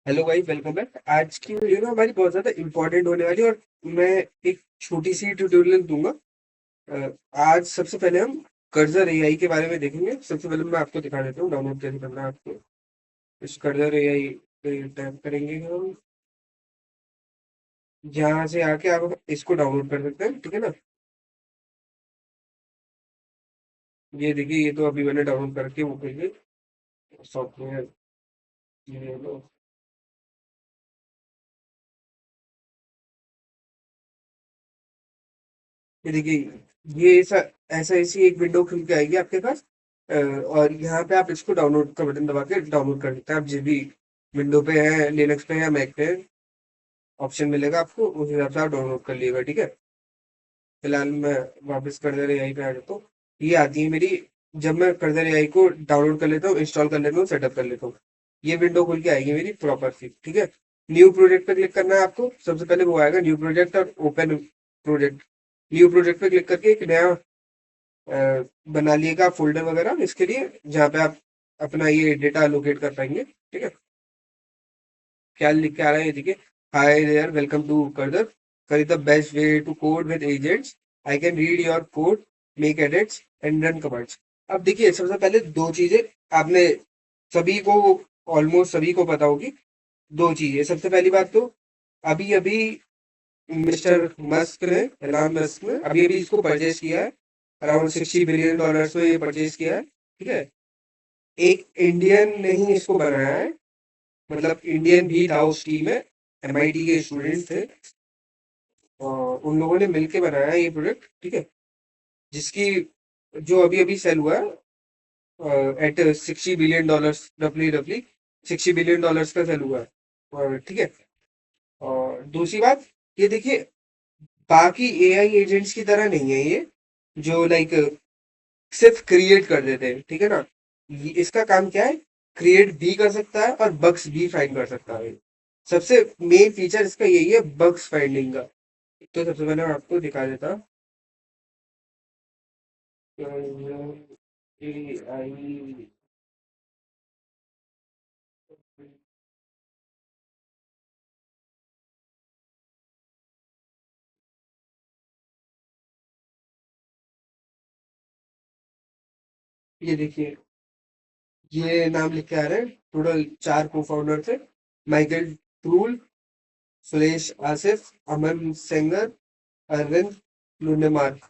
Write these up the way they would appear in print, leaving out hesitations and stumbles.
Hello भाई, welcome back. आज की वीडियो ना हमारी बहुत ज्यादा इंपॉर्टेंट होने वाली है और मैं एक छोटी सी ट्यूटोरियल दूंगा। आज सबसे पहले हम कर्जर एआई के बारे में देखेंगे। सबसे पहले मैं आपको दिखा देता हूँ डाउनलोड कैसे करना है आपको। इस कर्जर एआई पे टैप करेंगे हम। यहाँ से आके आप इसको डाउनलोड कर सकते हैं, ठीक है ना। ये देखिए, ये तो अभी मैंने डाउनलोड करके वो कर लिया सॉफ्टवेयर। ये लो। ये देखिए, ये ऐसा ऐसा ऐसी एक विंडो खुल के आएगी आपके पास। और यहाँ पे आप इसको डाउनलोड का बटन दबा के डाउनलोड कर सकते हैं। आप जिस भी विंडो पे है, लिनक्स पे है या मैक पे है, ऑप्शन मिलेगा आपको, उस हिसाब से आप डाउनलोड कर लीजिएगा, ठीक है। फिलहाल मैं वापस कर्जर एआई पे आ जाता हूँ। ये आती है मेरी। जब मैं कर्जर एआई को डाउनलोड कर लेता हूँ, इंस्टॉल कर लेता हूँ, सेटअप कर लेता हूँ, ये विंडो खुल के आएगी मेरी प्रॉपर सी, ठीक है। न्यू प्रोजेक्ट पे क्लिक करना है आपको। सबसे पहले वो आएगा न्यू प्रोजेक्ट और ओपन प्रोजेक्ट। न्यू प्रोजेक्ट पे क्लिक करके एक नया बना लिएगा फोल्डर वगैरह इसके लिए, जहाँ पे आप अपना ये डेटा लोकेट कर पाएंगे, ठीक है। क्या लिख के आ रहा है ये देखिए। Hi there, welcome to Cursor. करी the best way to code with agents. I can read your code, make edits and run commands. अब देखिए, सबसे पहले दो चीजें आपने सभी को, ऑलमोस्ट सभी को पता होगी। दो चीजें, सबसे पहली बात तो अभी अभी मिस्टर मस्क ने, एलन मस्क ने अभी अभी इसको परचेज किया है। अराउंड $60 बिलियन में ये परचेज किया है, ठीक है। एक इंडियन ने ही इसको बनाया है। मतलब इंडियन भी था उस टीम में, एमआईटी के स्टूडेंट थे। और उन लोगों ने मिलके बनाया है ये प्रोडक्ट, ठीक है। जिसकी जो अभी अभी सेल हुआ है एट $60 बिलियन, रफली रफली $60 बिलियन का सेल हुआ है। और ठीक है। और दूसरी बात, ये देखिए, बाकी एआई एजेंट्स की तरह नहीं है ये, जो लाइक सिर्फ क्रिएट कर देते हैं, ठीक है ना। इसका काम क्या है, क्रिएट भी कर सकता है और बग्स भी फाइंड कर सकता है। सबसे मेन फीचर इसका यही है, बग्स फाइंडिंग का। तो सबसे पहले मैं आपको दिखा देता AI। ये देखिए, ये नाम लिख के आ रहे हैं। टोटल 4 को फाउंडर थे। माइकल ट्रूल, सुरेश आसिफ, अमन सेंगर, अरविंद लुनेमार्क,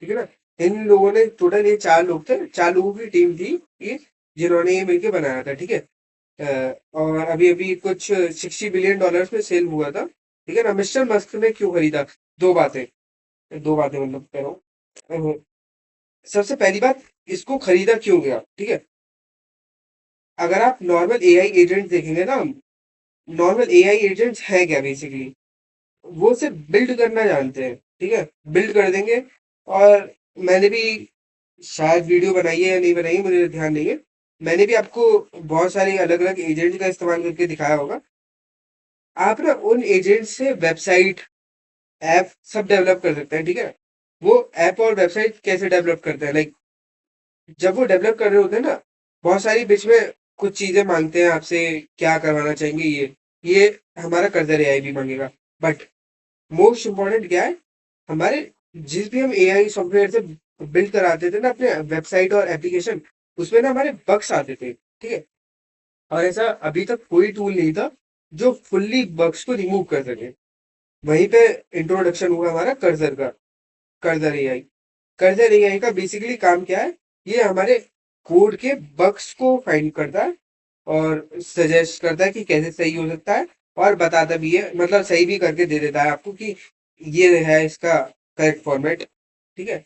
ठीक है ना। इन लोगों ने, टोटल ये 4 लोग थे, 4 लोगों की टीम थी ये, जिन्होंने ये मिलके बनाया था, ठीक है। और अभी अभी कुछ $60 बिलियन में सेल हुआ था, ठीक है ना। मिस्टर मस्क ने क्यों खरीदा, दो बातें, दो बातें मतलब कह रहा हूँ। सबसे पहली बात, इसको खरीदा क्यों गया, ठीक है। अगर आप नॉर्मल एआई एजेंट देखेंगे ना, नॉर्मल एआई एजेंट्स है क्या बेसिकली, वो सिर्फ बिल्ड करना जानते हैं, ठीक है। बिल्ड कर देंगे। और मैंने भी शायद वीडियो बनाई है या नहीं बनाई है, मुझे ध्यान नहीं है। मैंने भी आपको बहुत सारे अलग अलग एजेंट का इस्तेमाल करके दिखाया होगा। आप ना उन एजेंट से वेबसाइट, ऐप सब डेवलप कर सकते हैं, ठीक है। वो ऐप और वेबसाइट कैसे डेवलप करते हैं, लाइक जब वो डेवलप कर रहे होते हैं ना, बहुत सारी बीच में कुछ चीजें मांगते हैं आपसे, क्या करवाना चाहेंगे ये हमारा कर्जर एआई भी मांगेगा। बट मोस्ट इम्पोर्टेंट क्या है, हमारे जिस भी हम एआई सॉफ्टवेयर से बिल्ड कराते थे ना अपने वेबसाइट और एप्लीकेशन, उसमें ना हमारे बग्स आते थे, ठीक है। और ऐसा अभी तक कोई टूल नहीं था जो फुल्ली बग्स को रिमूव कर सके। वहीं पे इंट्रोडक्शन हुआ हमारा कर्जर का, कर्जर एआई। कर्जर एआई का बेसिकली काम क्या है, ये हमारे कोड के बग्स को फाइंड करता है और सजेस्ट करता है कि कैसे सही हो सकता है। और बताता भी है, मतलब सही भी करके दे देता है आपको कि ये है इसका करेक्ट फॉर्मेट, ठीक है।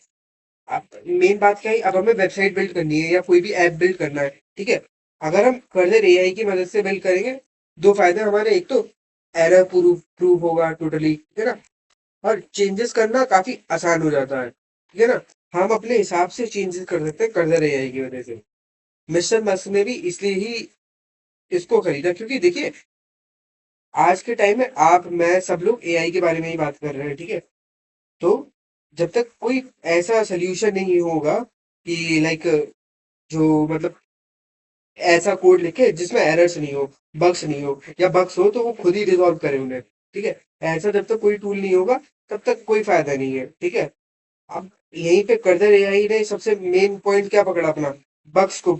आप मेन बात क्या है, अब हमें वेबसाइट बिल्ड करनी है या कोई भी ऐप बिल्ड करना है, ठीक है। अगर हम कर्जर एआई की मदद से बिल्ड करेंगे, दो फायदे हमारे, एक तो एरर प्रूफ प्रूफ होगा टोटली, ठीक है ना। और चेंजेस करना काफी आसान हो जाता है, ठीक है ना। हम अपने हिसाब से चेंजेस कर सकते हैं कर्जर एआई की वजह से। मिस्टर मस्क ने भी इसलिए ही इसको खरीदा, क्योंकि देखिए, आज के टाइम में आप मैं सब लोग एआई के बारे में ही बात कर रहे हैं, ठीक है। तो जब तक कोई ऐसा सोल्यूशन नहीं होगा कि लाइक जो मतलब ऐसा कोड लिखे जिसमें एरर्स नहीं हो, बग्स नहीं हो, या बग्स हो तो वो खुद ही रिजॉल्व करे उन्हें। ठीक है। ऐसा जब तक कोई टूल नहीं होगा तब तक कोई फायदा नहीं है। ठीक है। अब यहीं पे कर्जर एआई ने सबसे मेन पॉइंट क्या पकड़ा अपना, बग्स को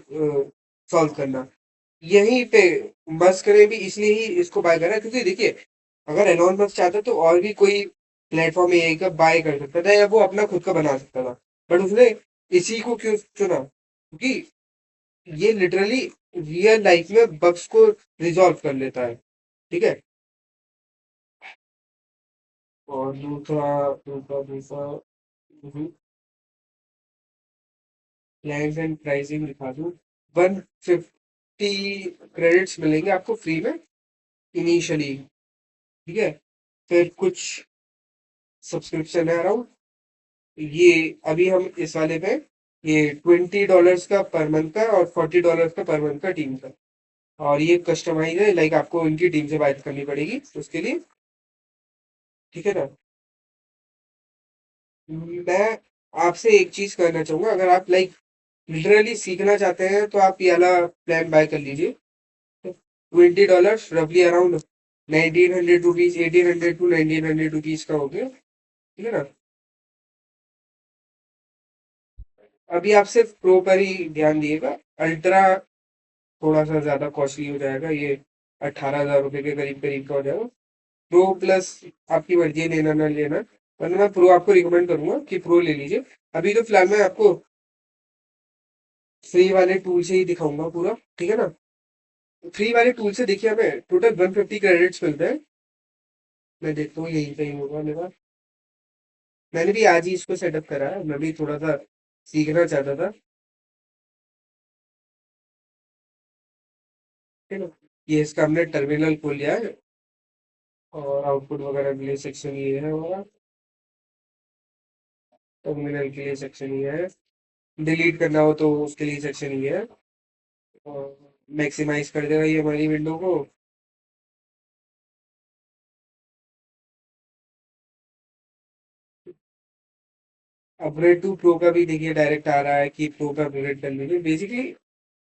सॉल्व करना। यहीं पे मस्क ने भी इसलिए ही इसको बाय करा, क्योंकि देखिए अगर एलोन मस्क चाहता तो और भी कोई प्लेटफॉर्म एआई का बाय कर सकता था या वो अपना खुद का बना सकता था, बट उसने इसी को क्यों चुना, क्योंकि ये लिटरली रियल लाइफ में बग्स को रिजॉल्व कर लेता है। ठीक है। और दूसरा दूसरा दूसरा प्लान्स एंड प्राइसिंग दिखा दूँ। 150 क्रेडिट्स मिलेंगे आपको फ्री में इनिशियली। ठीक है। फिर कुछ सब्सक्रिप्शन है अराउंड, ये अभी हम इस वाले पे ये $20 का पर मंथ का और $40 का पर मंथ का टीम का। और ये कस्टमाइज है, लाइक आपको उनकी टीम से बात करनी पड़ेगी उसके लिए। ठीक है ना। मैं आपसे एक चीज कहना चाहूंगा, अगर आप लाइक लिटरली सीखना चाहते हैं तो आप ये वाला प्लान बाय कर लीजिए। $20 रफली अराउंड 1900 रुपीज, 1800 to 1900 रुपीज का हो गया। ठीक है ना। अभी आप सिर्फ प्रो पर ही ध्यान दिएगा। अल्ट्रा थोड़ा सा ज्यादा कॉस्टली हो जाएगा, ये 18,000 रुपये के करीब करीब का हो जाएगा। प्रो प्लस आपकी मर्जी है लेना ना लेना, वरना मैं प्रो आपको रिकमेंड करूंगा कि प्रो ले लीजिए। अभी तो फिलहाल मैं आपको फ्री वाले टूल से ही दिखाऊंगा पूरा। ठीक है ना। फ्री वाले टूल से देखिए हमें टोटल 150 क्रेडिट्स मिलते हैं। मैं देखता हूँ यही कहीं होगा मेरा। मैंने भी आज ही इसको सेटअप करा है, मैं भी थोड़ा सा सीखना चाहता था। ठीक है। ये इसका हमने टर्मिनल खोल लिया है, और आउटपुट वगैरह के लिए सेक्शन ये है हमारा। टर्मिनल के लिए सेक्शन ये है, डिलीट करना हो तो उसके लिए सेक्शन ये है। और मैक्सिमाइज कर देगा ये हमारी विंडो को। अपग्रेड टू प्रो का भी देखिए डायरेक्ट आ रहा है कि प्रो का अपग्रेड कर लीजिए। बेसिकली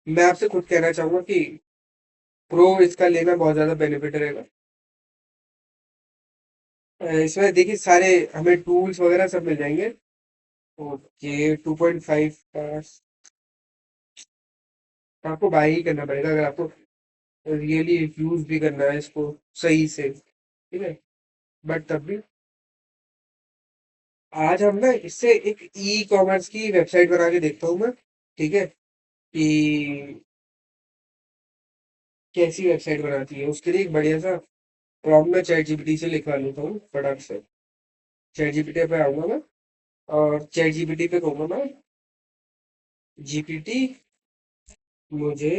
मैं आपसे खुद कहना चाहूंगा कि प्रो इसका लेना बहुत ज्यादा बेनिफिट रहेगा। इसमें देखिए सारे हमें टूल्स वगैरह सब मिल जाएंगे। ओके 2.5 का आपको बाय ही करना पड़ेगा अगर आपको रियली यूज भी करना है इसको सही से। ठीक है। बट तब भी आज हम ना इससे एक ई कॉमर्स की वेबसाइट बना के देखता हूँ मैं। ठीक है। कि कैसी वेबसाइट बनाती है, उसके लिए एक बढ़िया सा प्रॉम्प्ट मैं चैट जीपीटी से लिखवा लेता हूँ फटाक से। चैट जीपीटी पे आऊंगा मैं, और चैट जीपीटी पे कहूंगा मैं, जीपीटी मुझे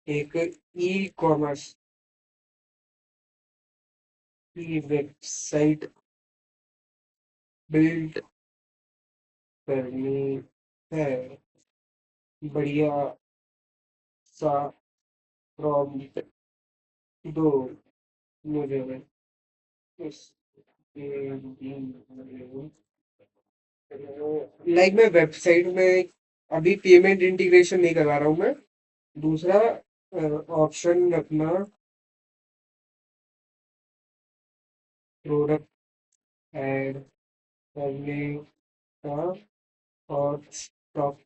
एक ई कॉमर्स की वेबसाइट बिल्ड करनी है। बढ़िया सा प्रॉम्प्ट दो मुझे इसके लिए। लाइक मैं वेबसाइट में अभी पेमेंट इंटीग्रेशन नहीं करवा रहा हूँ मैं। दूसरा ऑप्शन अपना प्रोडक्ट ऐड करने का और स्टॉक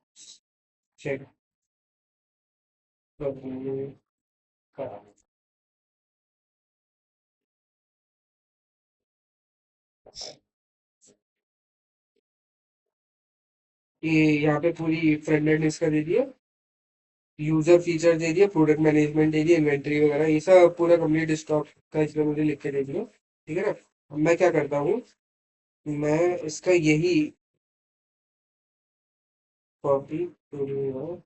चेक करने का। ये यहाँ पे पूरी फ्रंट एंड इसका दे दिया, यूजर फीचर दे दिया, प्रोडक्ट मैनेजमेंट दे दिया, इन्वेंट्री वगैरह ये सब पूरा कंप्लीट स्टॉक का इसमें मुझे लिख के दे दिया। ठीक है ना। अब मैं क्या करता हूँ, मैं इसका यही कॉपी करूँगा।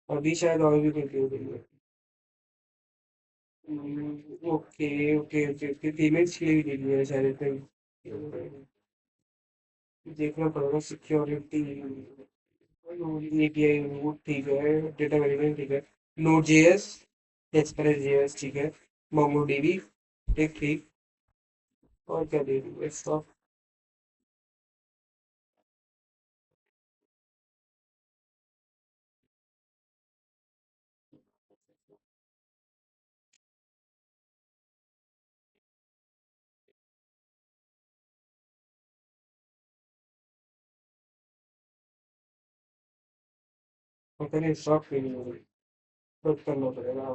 अभी शायद और भी कंफ्यूज है। Okay okay okay okay, payments के लिए भी दे दिया है शायद इसमें। देखना पड़ेगा सिक्योरिटी। एपीआई रूट ठीक है, डेटा वेरिफिकेशन ठीक है, नोड जेएस, एक्सप्रेस जेएस ठीक है, मोंगो डीबी ठीक ठीक। और क्या दे दूँ, पता नहीं स्टॉप क्यों नहीं हो रही, तो करना पड़ेगा।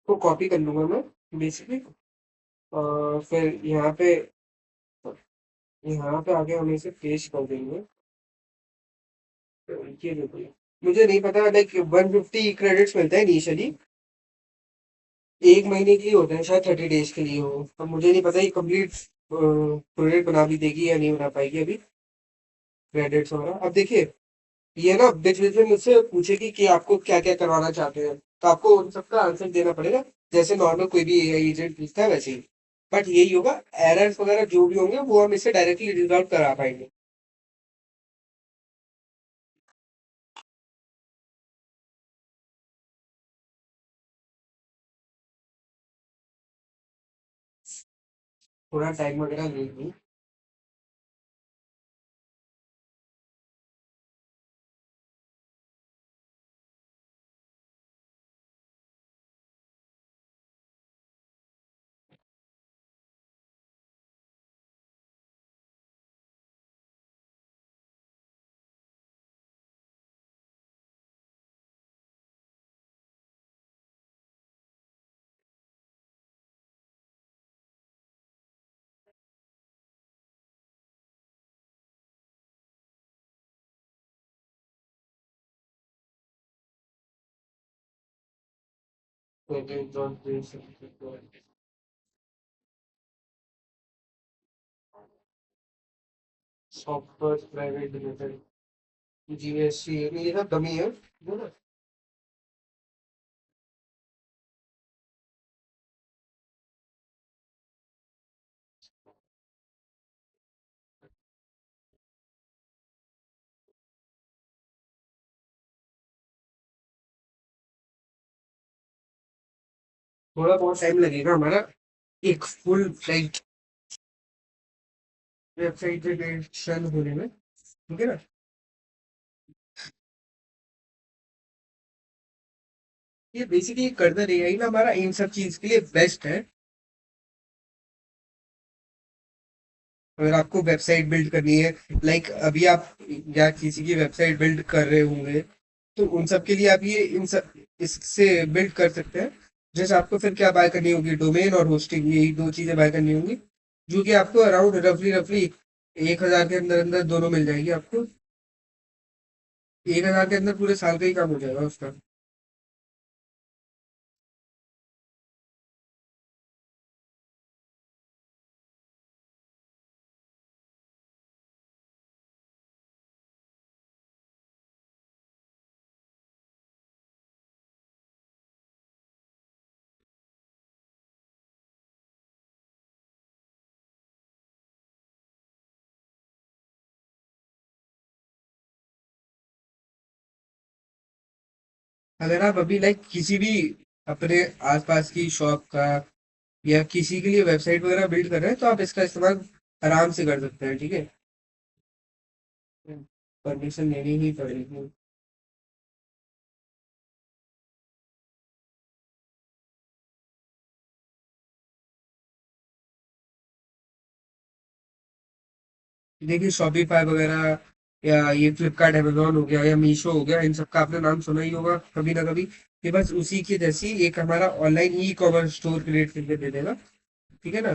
तो कॉपी कर लूंगा मैं बेसिकली, और फिर यहाँ पे आके हम इसे पेस्ट कर देंगे। तो ये देखिए, मुझे नहीं पता, लाइक 150 क्रेडिट्स मिलते हैं इनिशियली, 1 महीने के लिए होते हैं शायद, 30 डेज के लिए हो। अब मुझे नहीं पता ये कंप्लीट प्रोजेक्ट बना भी देगी या नहीं बना पाएगी अभी, क्रेडिट्स वगैरह। अब देखिए, ये ना बीच बीच में मुझसे पूछेगी कि आपको क्या क्या करवाना चाहते हैं, तो आपको उन सबका आंसर देना पड़ेगा, जैसे नॉर्मल कोई भी एआई एजेंट पूछता है वैसे ही। बट यही होगा, एरर्स वगैरह जो भी होंगे वो हम इससे डायरेक्टली रिजॉल्व करा पाएंगे। थोड़ा टाइम वगैरह लेगी। सॉफ्टवेयर प्राइवेट लिमिटेड, जीएससी, ये सब डमी है ना। थोड़ा बहुत टाइम लगेगा हमारा एक फुल फ्लैग वेबसाइट क्रिएशन होने में, ठीक है ना। ये बेसिकली करता रहेगा ही ना, हमारा इन सब चीज के लिए बेस्ट है। अगर आपको वेबसाइट बिल्ड करनी है, लाइक अभी आप या किसी की वेबसाइट बिल्ड कर रहे होंगे, तो उन सब के लिए आप ये इन सब इससे बिल्ड कर सकते हैं। जैसे आपको फिर क्या बाय करनी होगी, डोमेन और होस्टिंग, यही दो चीजें बाय करनी होंगी, जो कि आपको अराउंड रफली रफली 1,000 के अंदर अंदर दोनों मिल जाएगी आपको। 1,000 के अंदर पूरे साल का ही काम हो जाएगा उसका। अगर आप अभी लाइक किसी भी अपने आसपास की शॉप का या किसी के लिए वेबसाइट वगैरह बिल्ड कर रहे हैं, तो आप इसका इस्तेमाल आराम से कर सकते हैं, ठीक है। परमिशन लेनी ही पड़ेगी। देखिए, शॉपिफाई वगैरह या ये फ्लिपकार्ट अमेजोन हो गया या मीशो हो गया, इन सब का आपने नाम सुना ही होगा कभी ना कभी। ये बस उसी की जैसी एक हमारा online e commerce store create करके दे देगा, ठीक है ना,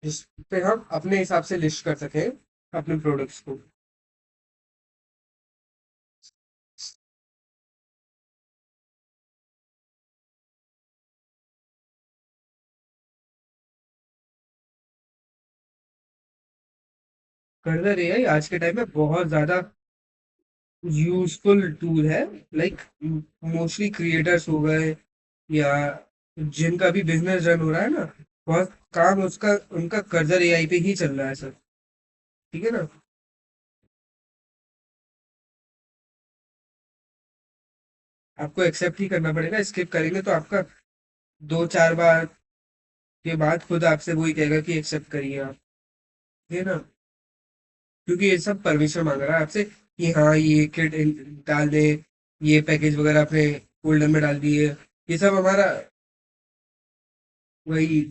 जिस पे हम अपने हिसाब से लिस्ट कर सकें अपने प्रोडक्ट्स को। कर्सर एआई आज के टाइम में बहुत ज्यादा यूजफुल टूल है। लाइक मोस्टली क्रिएटर्स हो गए या जिनका भी बिजनेस रन हो रहा है ना, बहुत काम उसका उनका कर्जर एआई पे ही चल रहा है सर, ठीक है ना। आपको एक्सेप्ट ही करना पड़ेगा, स्किप करेंगे तो आपका 2-4 बार के बाद खुद आपसे वही कहेगा कि एक्सेप्ट करिए आप, ठीक है ना। क्योंकि ये सब परमिशन मांग रहा है आपसे, कि हाँ ये किट डाल दे, ये पैकेज वगैरह अपने फोल्डर में डाल दिए, ये सब हमारा वही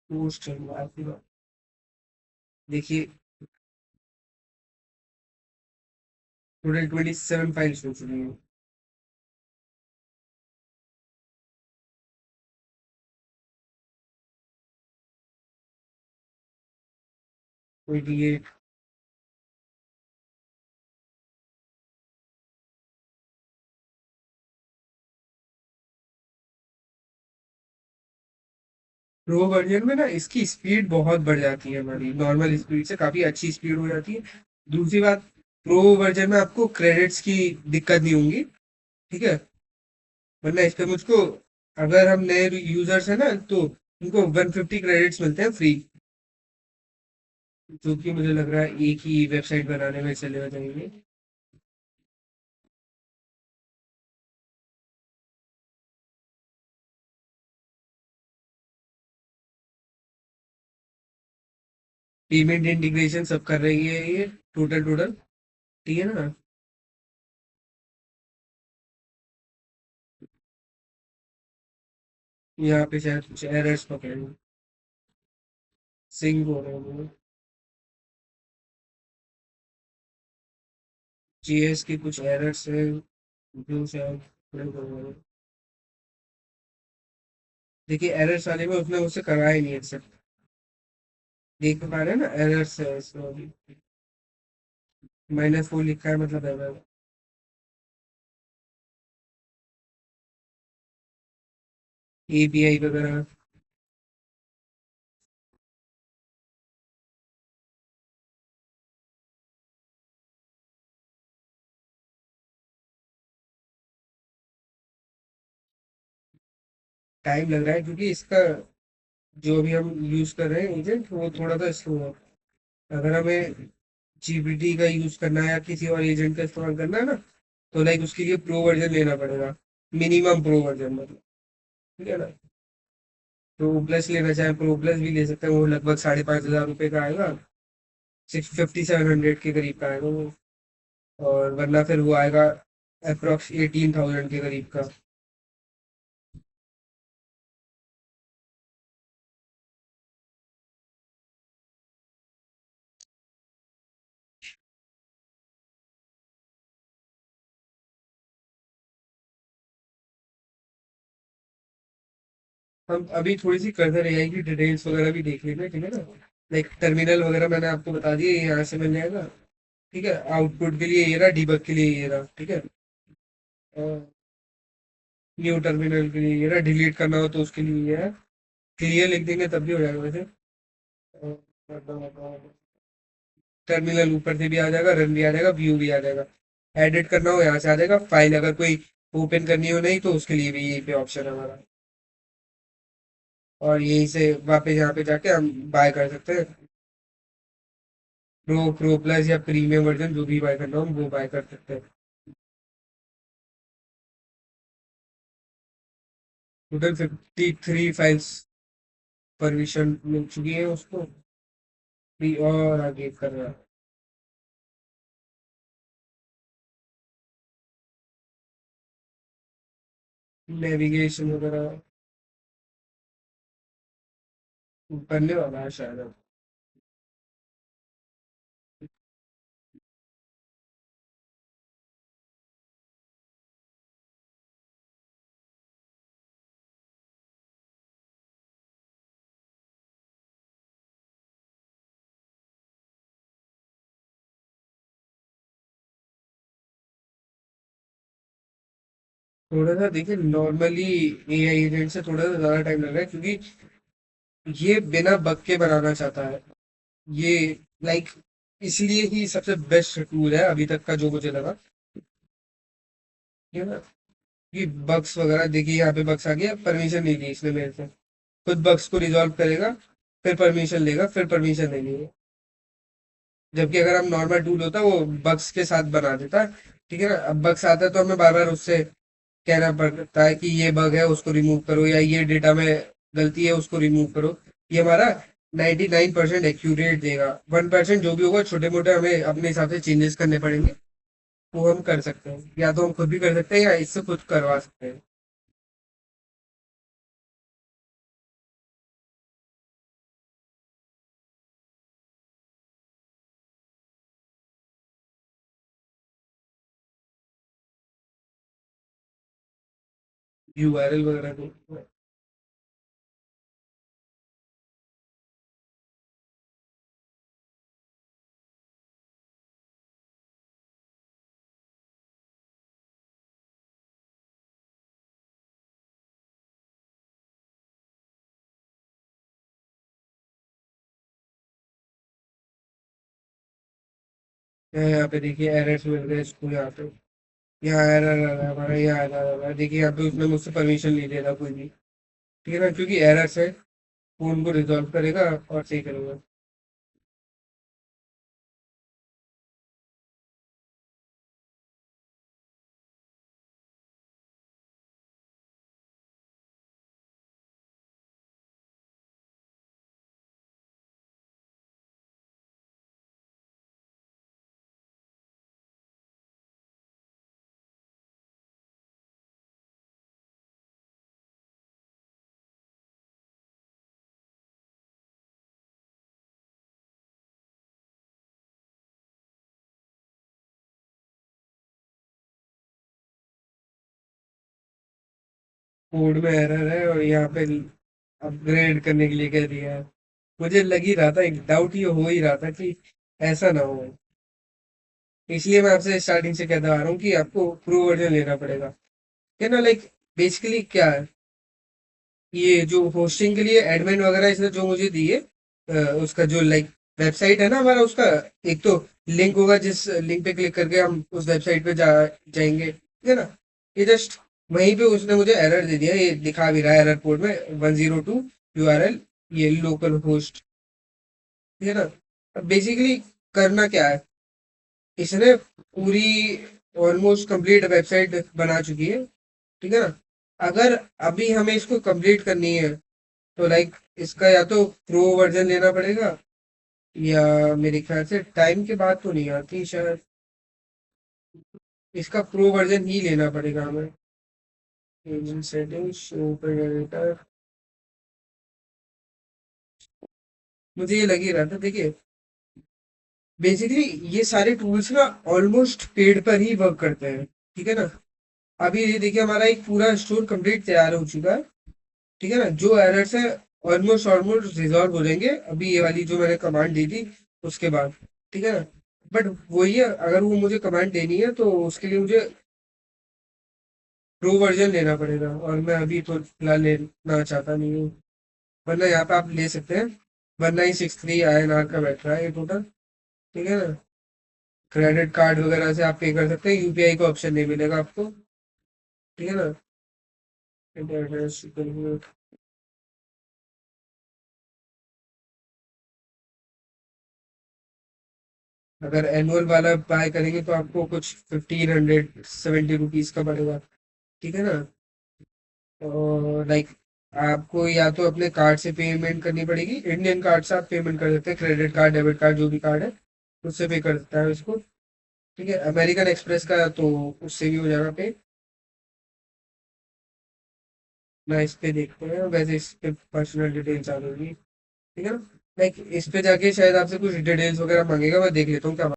पोस्ट चल रहा है पूरा। देखिए टोटल 27 फाइल्स हो चुकी हैं। 28 प्रो वर्जन में ना इसकी स्पीड बहुत बढ़ जाती है, हमारी नॉर्मल स्पीड से काफी अच्छी स्पीड हो जाती है। दूसरी बात, प्रो वर्जन में आपको क्रेडिट्स की दिक्कत नहीं होंगी, ठीक है। वरना इस पे मुझको, अगर हम नए यूजर्स हैं ना तो उनको 150 क्रेडिट्स मिलते हैं फ्री, जो कि मुझे लग रहा है एक ही वेबसाइट बनाने में चले जाएंगे। पेमेंट इंटीग्रेशन सब कर रही है ये, टोटल टोटल, ठीक है ना। यहाँ पे शायद कुछ एरर्स पकड़े, सिंक हो रहे हैं, जीएस की कुछ एरर्स है जो शायद print हो रहे हैं। देखिए एरर्स वाले में उसने मुझसे करवाया ही नहीं एक्सेप्ट, देख पा रहे हैं ना, एरर्स है इसमें अभी, -4 लिखा है मतलब एरर। एपीआई वगैरह। टाइम लग रहा है क्योंकि इसका जो भी हम यूज कर रहे हैं एजेंट वो थोड़ा सा स्लो है। अगर हमें जीपीटी का यूज करना है या किसी और एजेंट का इस्तेमाल करना है ना, तो लाइक उसके लिए प्रो वर्जन लेना पड़ेगा, मिनिमम प्रो वर्जन मतलब, ठीक है ना। प्रो प्लस लेना चाहे प्रो प्लस भी ले सकते हैं, वो लगभग 5,500 रुपये का आएगा, 65700 के करीब का आएगा वो। और वरना फिर वो आएगा अप्रोक्स 18,000 के करीब का। हम अभी थोड़ी सी कर्सर एआई की डिटेल्स वगैरह भी देख लेंगे, ठीक है ना। लाइक टर्मिनल वगैरह मैंने आपको बता दिया, ये यहाँ से मिल जाएगा, ठीक है। आउटपुट के लिए ये रहा, डीबग के लिए ये रहा, ठीक है। न्यू टर्मिनल के लिए ये रहा, डिलीट करना हो तो उसके लिए ये है। क्लियर लिख देंगे तब भी हो जाएगा वैसे। टर्मिनल ऊपर से भी आ जाएगा, रन भी आ जाएगा, व्यू भी आ जाएगा। एडिट करना हो यहाँ से आ जाएगा, फाइल अगर कोई ओपन करनी हो नहीं तो उसके लिए भी यही पे ऑप्शन है हमारा। और यहीं से वापस यहाँ पे जाके हम बाय कर सकते हैं, प्रो प्रो प्लस या प्रीमियम वर्जन जो भी बाय करना हो हम वो बाय कर सकते हैं। टोटल 53 फाइल्स परमिशन मिल चुकी है उसको, भी और आगे कर रहा है। नेविगेशन वगैरह बनने वाला है शायद अब। थोड़ा सा देखिए, नॉर्मली एआई एजेंट से थोड़ा सा ज्यादा टाइम लग रहा है क्योंकि ये बिना बग के बनाना चाहता है ये, लाइक इसलिए ही सबसे बेस्ट टूल है अभी तक का जो मुझे लगा, ठीक है ना। कि बग्स वगैरह देखिए, यहाँ पे बग्स आ गया, परमिशन नहीं ली इसने मेरे से, खुद बग्स को रिजॉल्व करेगा, फिर परमिशन लेगा, फिर परमिशन लेंगे। जबकि अगर हम नॉर्मल टूल होता वो बग्स के साथ बना देता, ठीक है ना। अब बग्स आता है तो हमें बार बार उससे कहना पड़ता है कि ये बग है उसको रिमूव करो, या ये डेटा में गलती है उसको रिमूव करो। ये हमारा 99% एक्यूरेट देगा। 1% जो भी होगा छोटे मोटे हमें अपने हिसाब से चेंजेस करने पड़ेंगे, वो हम कर सकते हैं, या तो हम खुद भी कर सकते हैं या इससे खुद करवा सकते हैं। यूआरएल वगैरह को। यहाँ पे देखिए एरर्स मिल गए इसको, यहाँ पे यहाँ एरर आ रहा है हमारा, यहाँ एरर आ रहा है, देखिए यहाँ पे उसने मुझसे परमिशन नहीं दे रहा कोई भी। ठीक है ना, क्योंकि एरर्स है, वो उनको रिजॉल्व करेगा और सही करेगा। कोड में एरर है और यहाँ पे अपग्रेड करने के लिए कह दिया है। मुझे लग ही रहा था, एक डाउट ये हो ही रहा था कि ऐसा ना हो, इसलिए मैं आपसे स्टार्टिंग से कहता आ रहा हूँ कि आपको प्रो वर्जन लेना पड़ेगा। है ना, लाइक बेसिकली क्या है, ये जो होस्टिंग के लिए एडमिन वगैरह इसने जो मुझे दिए, उसका जो लाइक वेबसाइट है ना हमारा, उसका एक तो लिंक होगा, जिस लिंक पे क्लिक करके हम उस वेबसाइट पे जाएंगे, ठीक है ना। ये जस्ट वहीं पे उसने मुझे एरर दे दिया, ये दिखा भी रहा है एरर कोड में 102 यूआरएल, ये लोकल होस्ट। ठीक है ना। अब बेसिकली करना क्या है, इसने पूरी ऑलमोस्ट कंप्लीट वेबसाइट बना चुकी है। ठीक है ना। अगर अभी हमें इसको कंप्लीट करनी है, तो लाइक इसका या तो प्रो वर्जन लेना पड़ेगा, या मेरे ख्याल से टाइम के बाद तो नहीं आती शायद, इसका प्रो वर्जन ही लेना पड़ेगा हमें। सेटिंग्स, मुझे ये लग ही रहा था, देखिए बेसिकली ये सारे टूल्स ना ऑलमोस्ट पेड पर ही वर्क करते हैं। ठीक है ना। अभी ये देखिए हमारा एक पूरा स्टोर कंप्लीट तैयार हो चुका है। ठीक है ना, जो एरर्स है ऑलमोस्ट ऑलमोस्ट रिजॉल्व हो जाएंगे अभी ये वाली जो मैंने कमांड दी थी उसके बाद। ठीक है ना। बट वही है, अगर वो मुझे कमांड देनी है तो उसके लिए मुझे प्रो वर्जन लेना पड़ेगा, और मैं अभी तो फिलहाल लेना चाहता नहीं हूँ। वरना यहाँ पे आप ले सकते हैं। 1963 INR का बैठ रहा है ये टोटल। ठीक है ना। क्रेडिट कार्ड वगैरह से आप पे कर सकते हैं, यूपीआई का ऑप्शन नहीं मिलेगा आपको। ठीक है ना। अगर एनुअल वाला बाय करेंगे तो आपको कुछ 1570 रुपीज का पड़ेगा। ठीक है ना। और लाइक आपको या तो अपने कार्ड से पेमेंट करनी पड़ेगी, इंडियन कार्ड से आप पेमेंट कर सकते हैं, क्रेडिट कार्ड डेबिट कार्ड जो भी कार्ड है उससे पे कर सकता है इसको। ठीक है, अमेरिकन एक्सप्रेस का तो उससे भी हो जाएगा पे। ना इस पे देखते हैं, वैसे इस पे पर्सनल डिटेल्स आ जाएगी। ठीक है ना। लाइक इस पे जाके शायद आपसे कुछ डिटेल्स वगैरह मांगेगा, मैं देख लेता हूँ क्या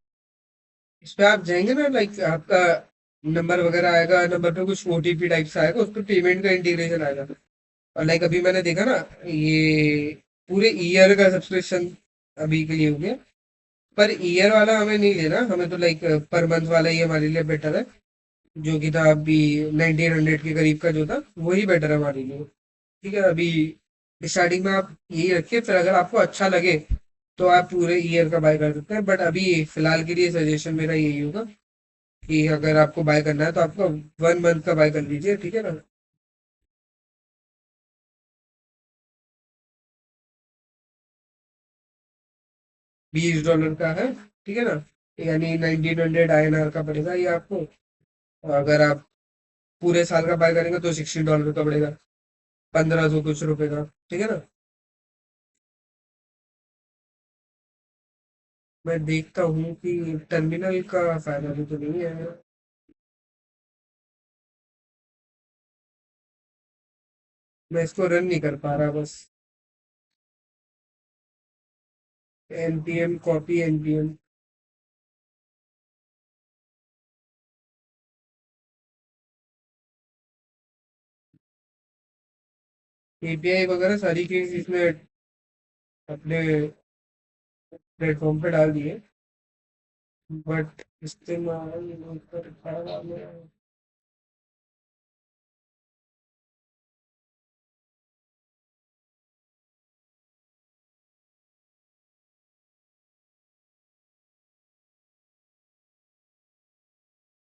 इस पे आप जाएंगे ना, लाइक आपका नंबर वगैरह आएगा, नंबर पे कुछ ओटीपी टाइप से आएगा, उस पर पेमेंट का इंटीग्रेशन आएगा। और लाइक अभी मैंने देखा ना, ये पूरे ईयर का सब्सक्रिप्शन अभी के लिए हो गया। पर ईयर वाला हमें नहीं लेना, हमें तो लाइक पर मंथ वाला ही हमारे लिए बेटर है। जो कि था अभी 1900 के करीब का जो था, वही बेटर है हमारे लिए। ठीक है, अभी स्टार्टिंग में आप यही रखिए, फिर अगर आपको अच्छा लगे तो आप पूरे ईयर का बाय कर सकते हैं। बट अभी फिलहाल के लिए सजेशन मेरा यही होगा कि अगर आपको बाय करना है तो आपको 1 मंथ का बाय कर लीजिए। ठीक है ना। $20 का है। ठीक है ना। यानी 1900 INR का पड़ेगा ये आपको। और अगर आप पूरे साल का बाय करेंगे तो $60 का पड़ेगा, 1500 कुछ रुपए का। ठीक है ना। मैं देखता हूँ कि टर्मिनल का फायदा भी तो नहीं है। मैं इसको रन नहीं कर पा रहा बस। npm copy npm। एपीआई वगैरह सारी चीज इसमें अपने प्लेटफॉर्म पे डाल दिए, बट इस्तेमाल नहीं कर पा रहा मैं।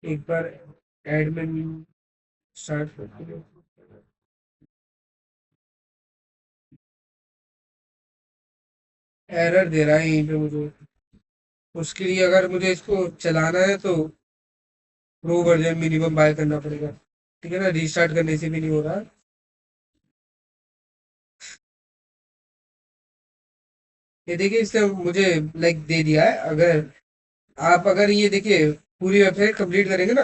एक बार एडमिन स्टार्ट करते हैं। एरर दे रहा है यहीं पे मुझे। उसके लिए अगर मुझे इसको चलाना है तो प्रो वर्जन मिनिमम बाय करना पड़ेगा। ठीक है ना, रीस्टार्ट करने से भी नहीं हो रहा। ये देखिए इसने मुझे लाइक दे दिया है। अगर ये देखिए पूरी वेबसाइट कंप्लीट करेंगे ना,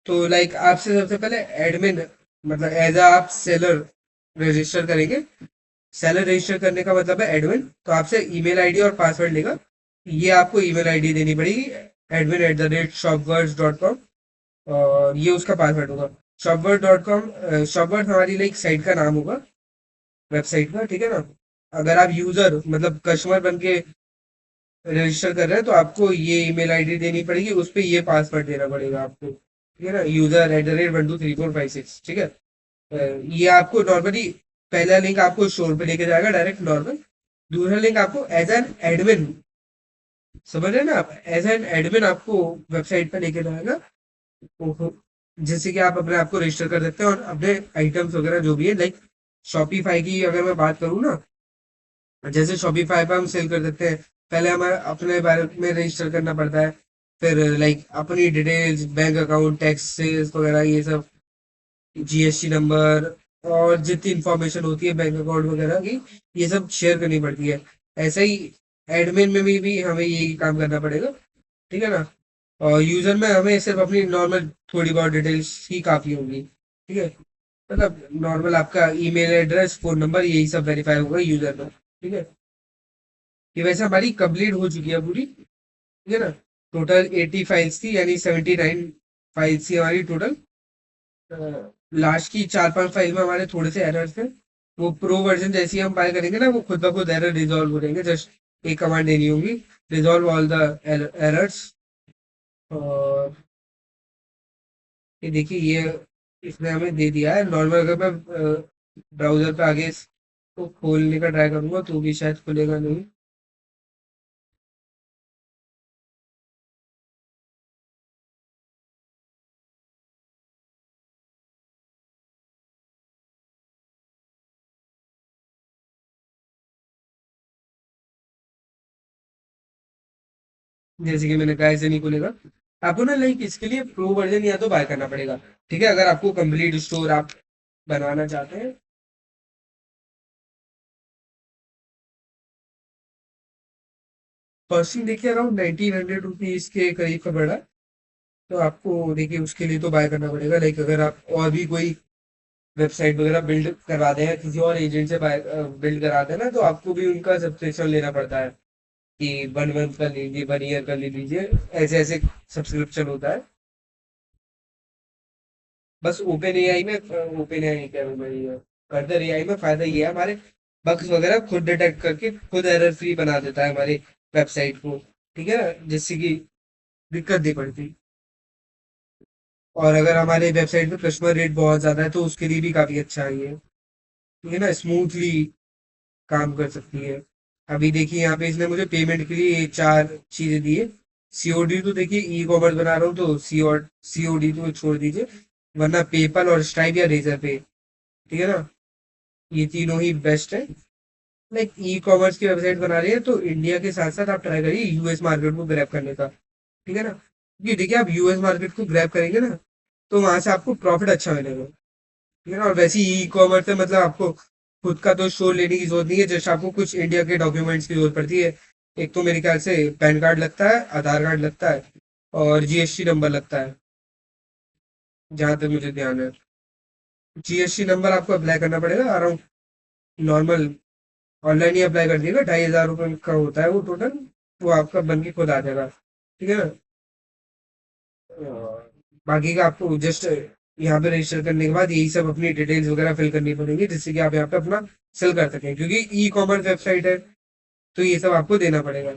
तो लाइक आपसे सबसे पहले एडमिन, मतलब एज आप सेलर रजिस्टर करेंगे। सेलर रजिस्टर करने का मतलब है एडमिन, तो आपसे ईमेल आईडी और पासवर्ड लेगा। ये आपको ईमेल आईडी देनी पड़ेगी, admin@shopwords.com, और ये उसका पासवर्ड होगा। shopwords.com, शॉपवर्ड हमारी लाइक साइट का नाम होगा, वेबसाइट का। ठीक है ना, अगर आप यूजर मतलब कस्टमर बन के रजिस्टर कर रहे हैं तो आपको ये ईमेल आईडी देनी पड़ेगी, उस पर ये पासवर्ड देना पड़ेगा आपको। ठीक है ना, user@12345 ठीक है। ये आपको नॉर्मली पहला लिंक आपको स्टोर पे लेके जाएगा डायरेक्ट नॉर्मल। दूसरा लिंक आपको एज एन एडमिन, समझ रहे हैं ना आप, एज एन एडमिन आपको वेबसाइट पे लेके जाएगा। ओहो, जैसे कि आप अपने आप को रजिस्टर कर सकते हैं और अपने आइटम्स वगैरह जो भी है लाइक शॉपिफाई की अगर मैं बात करूँ ना, जैसे शॉपिफाई पे हम सेल कर सकते हैं। पहले हमें अपने बारे में रजिस्टर करना पड़ता है, फिर लाइक अपनी डिटेल्स, बैंक अकाउंट, टैक्सेस वगैरह ये सब, जीएसटी नंबर, और जितनी इंफॉर्मेशन होती है बैंक अकाउंट वगैरह की, ये सब शेयर करनी पड़ती है। ऐसा ही एडमिन में भी हमें यही काम करना पड़ेगा। ठीक है ना, और यूजर में हमें सिर्फ अपनी नॉर्मल थोड़ी बहुत डिटेल्स ही काफी होगी। ठीक है, मतलब नॉर्मल आपका ईमेल एड्रेस, फोन नंबर, यही सब वेरीफाई होगा यूजर में। ठीक है, ये वैसे हमारी कंप्लीट हो चुकी है पूरी। ठीक है ना, टोटल 80 फाइल्स थी, यानी 79 फाइल्स थी हमारी टोटल। लास्ट की 4-5 फाइल में हमारे थोड़े से एरर्स थे। वो प्रो वर्जन जैसे ही हम बाय करेंगे ना, वो खुद ब खुद एरर रिजॉल्व हो जाएंगे। जस्ट एक कमांड देनी होगी, रिजॉल्व ऑल द एरर्स। और ये देखिए, ये इसने हमें दे दिया है नॉर्मल। अगर मैं ब्राउजर पे आगे इसको खोलने का ट्राई करूंगा तो भी शायद खुलेगा नहीं। जैसे कि मैंने कहा, ऐसे नहीं खुलेगा। आपको ना लाइक इसके लिए प्रो वर्जन या तो बाय करना पड़ेगा। ठीक है, अगर आपको कंप्लीट स्टोर आप बनवाना चाहते हैं। कॉस्टिंग देखिए अराउंड 1900 रुपीज के करीब का पड़ा। तो आपको देखिए उसके लिए तो बाय करना पड़ेगा। लाइक अगर आप और भी कोई वेबसाइट वगैरह बिल्ड करवा दें या किसी और एजेंट से बिल्ड कराते हैं ना, तो आपको भी उनका सब्सक्रिप्शन लेना पड़ता है कि 1 मंथ का लीजिए, 1 ईयर का ले लीजिए, ऐसे ऐसे सब्सक्रिप्शन होता है। बस ओपन एआई कह रहा हूँ मैं, ये फर्दर एआई में फायदा ये है, हमारे बग्स वगैरह खुद डिटेक्ट करके खुद एरर फ्री बना देता है हमारी वेबसाइट को। ठीक है ना, जिससे कि दिक्कत नहीं पड़ती। और अगर हमारे वेबसाइट पे कस्टमर रेट बहुत ज्यादा है तो उसके लिए भी काफी अच्छा है ये। ठीक है ना, स्मूथली काम कर सकती है। अभी देखिए यहाँ पे इसने मुझे पेमेंट के लिए ये 4 चीजें दी है। सीओडी तो देखिए ई कॉमर्स बना रहा हूँ तो सीओडी तो छोड़ दीजिए, वरना पेपल और स्ट्राइप या रेजर पे। ठीक है ना, ये तीनों ही बेस्ट है। लाइक ई कॉमर्स की वेबसाइट बना रही है तो इंडिया के साथ साथ आप ट्राई करिए यूएस मार्केट को ग्रैब करने का। ठीक है ना, क्योंकि देखिए आप यूएस मार्केट को ग्रैब करेंगे ना, तो वहां से आपको प्रॉफिट अच्छा मिलेगा। ठीक है ना, और वैसे ही ई कॉमर्स है, मतलब आपको खुद का तो स्टोर लेने की जरूरत नहीं है, जस्ट आपको कुछ इंडिया के डॉक्यूमेंट्स की जरूरत पड़ती है। एक तो मेरे ख्याल से पैन कार्ड लगता है, आधार कार्ड लगता है, और जीएसटी नंबर लगता है, जहां तक मुझे ध्यान है। जीएसटी नंबर आपको अप्लाई करना पड़ेगा अराउंड, नॉर्मल ऑनलाइन ही अप्लाई कर दिएगा, 2,500 रुपये का होता है वो टोटल। वो आपका बन के खुद आ जाएगा, ठीक है ना। बाकी का आपको जस्ट यहाँ पे रजिस्टर करने के बाद यही सब अपनी डिटेल्स वगैरह फिल करनी पड़ेंगी, जिससे कि आप यहाँ पे अपना सेल कर सकें, क्योंकि ई कॉमर्स वेबसाइट है, तो ये सब आपको देना पड़ेगा।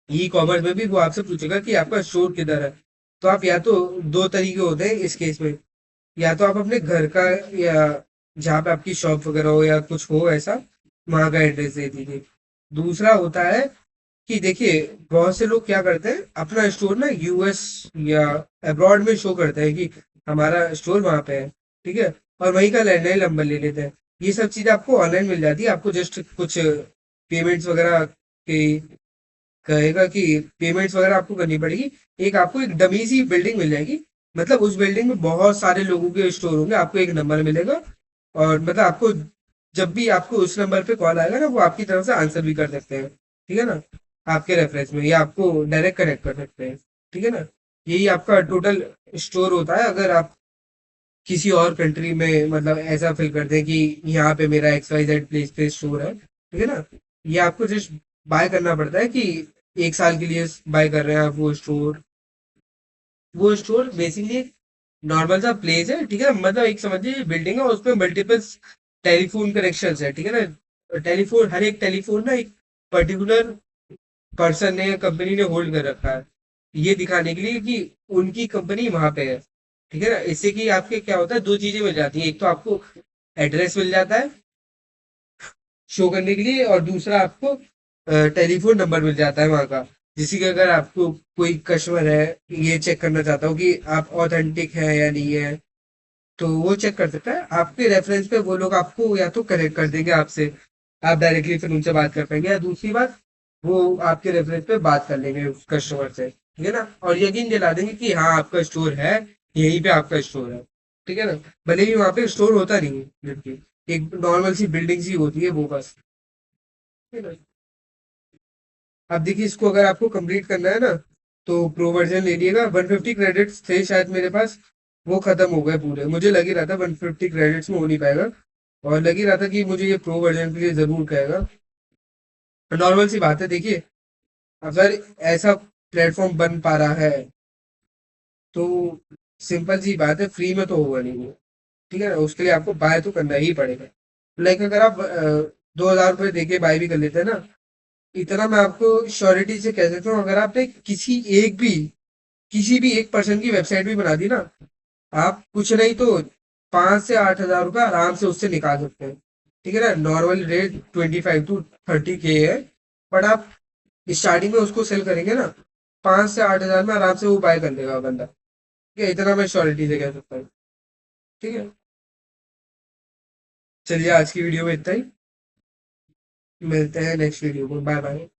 ई कॉमर्स में भी वो आपसे पूछेगा कि आपका स्टोर किधर है। तो आप या तो, दो तरीके होते हैं इस केस में, या तो आप अपने घर का, या जहाँ पे आपकी शॉप वगैरह हो या कुछ हो ऐसा, वहां का एड्रेस दे दीजिए। दूसरा होता है कि देखिए, बहुत से लोग क्या करते हैं, अपना स्टोर ना यूएस या अब्रॉड में शो करते हैं कि हमारा स्टोर वहां पे है, ठीक है, और वहीं का लैंडलाइन नंबर ले लेते हैं। ये सब चीजें आपको ऑनलाइन मिल जाती है, आपको जस्ट कुछ पेमेंट्स वगैरह की कहेगा कि पेमेंट्स वगैरह आपको करनी पड़ेगी। एक आपको एक डमी सी बिल्डिंग मिल जाएगी, मतलब उस बिल्डिंग में बहुत सारे लोगों के स्टोर होंगे, आपको एक नंबर मिलेगा, और मतलब आपको जब भी आपको उस नंबर पे कॉल आएगा ना, वो आपकी तरफ से आंसर भी कर सकते हैं, ठीक है ना, आपके रेफरेंस में, या आपको डायरेक्ट कनेक्ट कर सकते हैं, ठीक है ना। यही आपका टोटल स्टोर होता है। अगर आप किसी और कंट्री में मतलब ऐसा फिल करते हैं कि यहाँ पे मेरा XYZ प्लेस पे स्टोर है, ठीक है ना, ये आपको जस्ट बाय करना पड़ता है कि 1 साल के लिए बाय कर रहे हैं आप वो स्टोर। वो स्टोर बेसिकली नॉर्मल सा प्लेस है, ठीक है, मतलब एक समझिए बिल्डिंग है, उसमें मल्टीपल टेलीफोन कनेक्शन है, ठीक है ना। टेलीफोन, हर एक टेलीफोन ना एक पर्टिकुलर पर्सन ने, कंपनी ने होल्ड कर रखा है, ये दिखाने के लिए कि उनकी कंपनी वहां पे है, ठीक है ना। इससे कि आपके क्या होता है, दो चीजें मिल जाती है, एक तो आपको एड्रेस मिल जाता है शो करने के लिए, और दूसरा आपको टेलीफोन नंबर मिल जाता है वहां का, जिससे कि अगर आपको कोई कस्टमर है, ये चेक करना चाहता हो कि आप ऑथेंटिक है या नहीं है, तो वो चेक कर सकता है। आपके रेफरेंस पे वो लोग आपको या तो कनेक्ट कर देंगे आपसे, आप डायरेक्टली फिर उनसे बात कर पाएंगे, या दूसरी बात, वो आपके रेफरेंस पे बात कर लेंगे उस कस्टमर से, ठीक है ना, और यकीन दिला देंगे कि हाँ आपका स्टोर है, यहीं पे आपका स्टोर है, ठीक है ना। भले ही वहां पे स्टोर होता नहीं है, जबकि एक नॉर्मल सी बिल्डिंग सी होती है वो, बस, ठीक है ना। अब देखिए, इसको अगर आपको कंप्लीट करना है ना, तो प्रो वर्जन ले लिएगा। 150 क्रेडिट्स थे शायद मेरे पास, वो खत्म हो गए पूरे। मुझे लग ही रहा था 150 क्रेडिट्स में हो नहीं पाएगा, और लग ही रहा था कि मुझे ये प्रो वर्जन के लिए जरूर कहेगा। नॉर्मल सी बात है, देखिए, अगर ऐसा प्लेटफॉर्म बन पा रहा है, तो सिंपल सी बात है, फ्री में तो होगा नहीं वो, ठीक है ना, उसके लिए आपको बाय तो करना ही पड़ेगा। लाइक अगर आप 2,000 रुपये देके बाय भी कर लेते हैं ना, इतना मैं आपको श्योरिटी से कह सकता हूँ, अगर आपने किसी भी एक पर्सन की वेबसाइट भी बना दी ना, आप कुछ नहीं तो 5 से 8 हजार रुपये आराम से उससे निकाल सकते हैं, ठीक है ना। नॉर्मल रेट 25 to 30 K है, बट आप स्टार्टिंग में उसको सेल करेंगे ना, 5 से 8 हजार में आराम से वो बाय कर लेगा बंदा, ठीक है, इतना मैं श्योरिटी से कह सकता हूँ, ठीक है। चलिए, आज की वीडियो में इतना ही, मिलते हैं नेक्स्ट वीडियो में, बाय बाय।